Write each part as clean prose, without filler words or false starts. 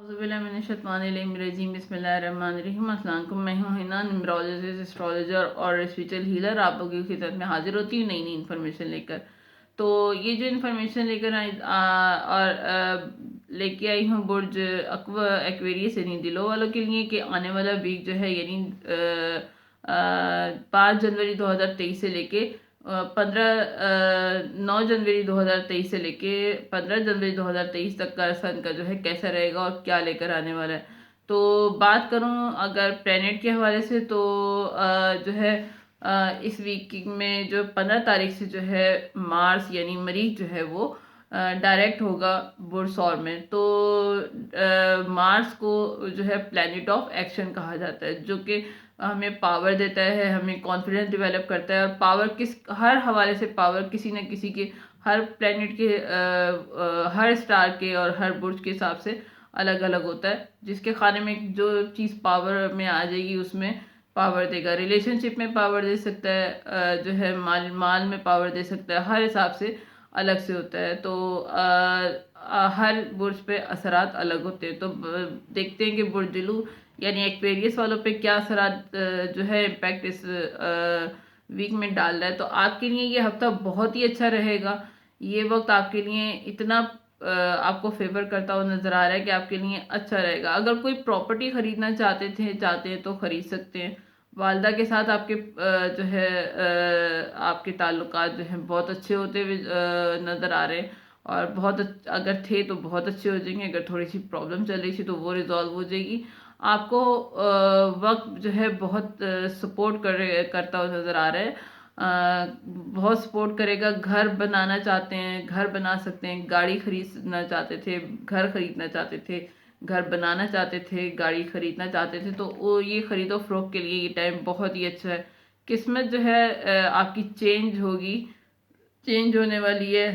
बिस्मिल्लाहिर्रहमानिर्रहीम। अस्सलाम वालेकुम। मैं हूँ हिना, न्यूमरोलॉजिस्ट, एस्ट्रोलॉजर और स्पिरिचुअल हीलर। आप लोगों की खिदमत में हाजिर होती हूँ नई नई इन्फॉर्मेशन लेकर। तो ये जो इन्फॉर्मेशन लेकर लेके आई हूँ बुर्ज एक्वेरियस यानी दिलों वालों के लिए कि आने वाला वीक जो है यानी 5 जनवरी 2023 से लेके 9 जनवरी 2023 से लेके 15 जनवरी 2023 तक का सन का जो है कैसा रहेगा और क्या लेकर आने वाला है। तो बात करूं अगर प्लेनेट के हवाले से तो जो है इस वीक में जो 15 तारीख से जो है मार्स यानी मरीख जो है वो डायरेक्ट होगा बुर्ज और में। तो मार्स को जो है प्लैनेट ऑफ एक्शन कहा जाता है, जो कि हमें पावर देता है, हमें कॉन्फिडेंस डेवलप करता है। और पावर किस हर हवाले से पावर किसी न किसी के हर प्लैनेट के हर स्टार के और हर बुर्ज के हिसाब से अलग अलग होता है। जिसके खाने में जो चीज़ पावर में आ जाएगी उसमें पावर देगा। रिलेशनशिप में पावर दे सकता है, जो है माल में पावर दे सकता है। हर हिसाब से अलग से होता है। तो हर बुर्ज पे असरात अलग होते हैं। तो देखते हैं कि बुर्ज दिलू यानी एक्वेरियस वालों पे क्या असरात जो है इम्पैक्ट इस वीक में डाल रहा है। तो आपके लिए ये हफ्ता बहुत ही अच्छा रहेगा। ये वक्त आपके लिए इतना आपको फेवर करता हुआ नजर आ रहा है कि आपके लिए अच्छा रहेगा। अगर कोई प्रॉपर्टी खरीदना चाहते हैं तो खरीद सकते हैं। वालदा के साथ आपके जो है आपके ताल्लुकात जो हैं बहुत अच्छे होते हुए नज़र आ रहे हैं। और अगर थे तो बहुत अच्छे हो जाएंगे। अगर थोड़ी सी प्रॉब्लम चल रही थी तो वो रिजॉल्व हो जाएगी। आपको वक्त जो है बहुत सपोर्ट करता हुआ नज़र आ रहा है। बहुत सपोर्ट करेगा। घर बनाना चाहते हैं घर बना सकते हैं। गाड़ी खरीदना चाहते थे घर खरीदना चाहते थे। घर बनाना चाहते थे गाड़ी खरीदना चाहते थे तो वो ये खरीदो फरोख्त के लिए ये टाइम बहुत ही अच्छा है। किस्मत जो है आपकी चेंज होगी, चेंज होने वाली है।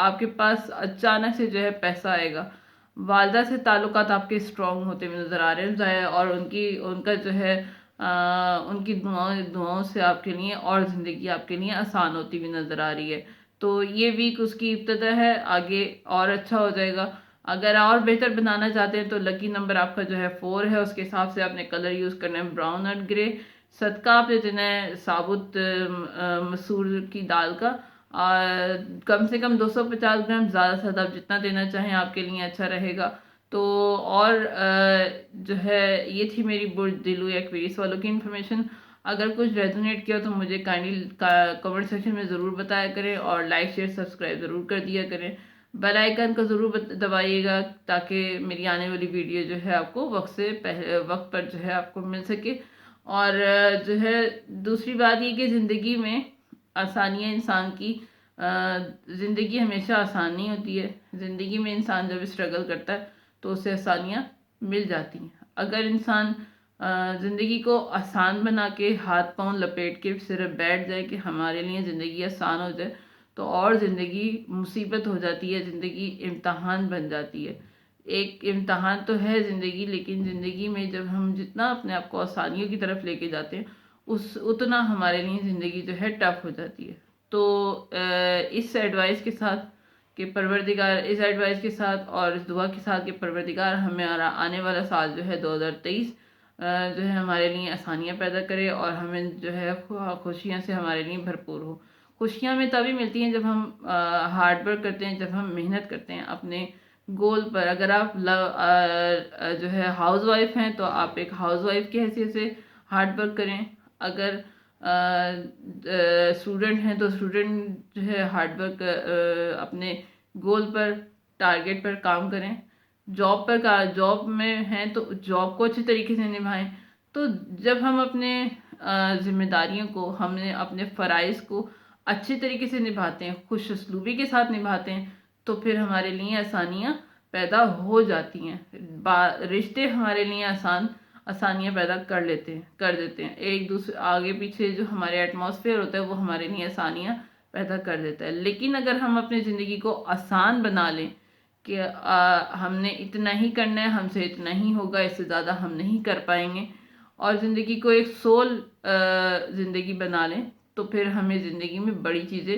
आपके पास अचानक से जो है पैसा आएगा। वालदा से ताल्लुकात आपके स्ट्रॉन्ग होते हुए नज़र आ रहे हैं और उनका जो है उनकी दुआओं से आपके लिए और ज़िंदगी आपके लिए आसान होती हुई नज़र आ रही है। तो ये वीक उसकी इब्तिदा है, आगे और अच्छा हो जाएगा। अगर और बेहतर बनाना चाहते हैं तो लकी नंबर आपका जो है 4 है। उसके हिसाब से आपने कलर यूज़ करना है ब्राउन और ग्रे। सदका आपने देना है साबुत मसूर की दाल का। कम से कम 250 ग्राम, ज़्यादा से ज़्यादा आप जितना देना चाहें आपके लिए अच्छा रहेगा। तो और जो है ये थी मेरी बुर्ज दिलू या एक्वेरियस वालों की इन्फॉर्मेशन। अगर कुछ रेजोनेट किया तो मुझे काइंडली कमेंट सेक्शन में ज़रूर बताया करें और लाइक शेयर सब्सक्राइब ज़रूर कर दिया करें। बेल आइकन को ज़रूर दबाइएगा ताकि मेरी आने वाली वीडियो जो है आपको वक्त पर जो है आपको मिल सके। और जो है दूसरी बात ये कि ज़िंदगी में आसानियाँ इंसान की ज़िंदगी हमेशा आसान नहीं होती है। ज़िंदगी में इंसान जब स्ट्रगल करता है तो उसे आसानियाँ मिल जाती हैं। अगर इंसान ज़िंदगी को आसान बना के हाथ पांव लपेट के सिर्फ बैठ जाए कि हमारे लिए ज़िंदगी आसान हो जाए तो और ज़िंदगी मुसीबत हो जाती है। ज़िंदगी इम्तहान बन जाती है। एक इम्तहान तो है ज़िंदगी, लेकिन ज़िंदगी में जब हम जितना अपने आप को आसानियों की तरफ लेके जाते हैं उस उतना हमारे लिए ज़िंदगी जो है टफ हो जाती है। तो इस एडवाइस के साथ कि परवरदिगार इस एडवाइस के साथ और इस दुआ के साथ कि परवरदिगार हमारा आने वाला साल जो है 2023 जो है हमारे लिए आसानियाँ पैदा करे और हमें जो है खुशियाँ से हमारे लिए भरपूर हो। खुशियाँ हमें तभी मिलती हैं जब हम हार्ड वर्क करते हैं, जब हम मेहनत करते हैं अपने गोल पर। अगर आप जो है हाउस वाइफ हैं तो आप एक हाउस वाइफ की हैसियत से हार्ड वर्क करें। अगर स्टूडेंट हैं तो स्टूडेंट जो है हार्ड वर्क अपने गोल पर टारगेट पर काम करें। जॉब में हैं तो जॉब को अच्छे तरीके से निभाएं। तो जब हम अपने जिम्मेदारियों को हमने अपने फ़राइज़ को अच्छे तरीके से निभाते हैं, खुश उसलूबी के साथ निभाते हैं तो फिर हमारे लिए आसानियाँ पैदा हो जाती हैं। रिश्ते हमारे लिए आसानियाँ पैदा कर देते हैं। एक दूसरे आगे पीछे जो हमारे एटमॉस्फेयर होता है वो हमारे लिए आसानियाँ पैदा कर देता है। लेकिन अगर हम अपनी ज़िंदगी को आसान बना लें कि हमने इतना ही करना है, हमसे इतना ही होगा, इससे ज़्यादा हम नहीं कर पाएंगे, और ज़िंदगी को एक सोल ज़िंदगी बना लें तो फिर हमें ज़िंदगी में बड़ी चीज़ें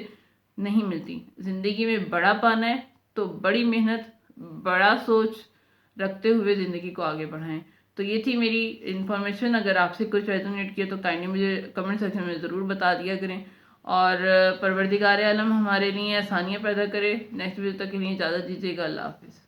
नहीं मिलती। ज़िंदगी में बड़ा पाना है तो बड़ी मेहनत बड़ा सोच रखते हुए ज़िंदगी को आगे बढ़ाएं। तो ये थी मेरी इन्फॉर्मेशन। अगर आपसे कुछ रेजोनेट किया तो काइंडली मुझे कमेंट सेक्शन में ज़रूर बता दिया करें। और परवरदिगार आलम हमारे लिए आसानियाँ पैदा करे। नेक्स्ट वीडियो तक के लिए इजाज़त दीजिएगा। अल्लाह हाफिज़।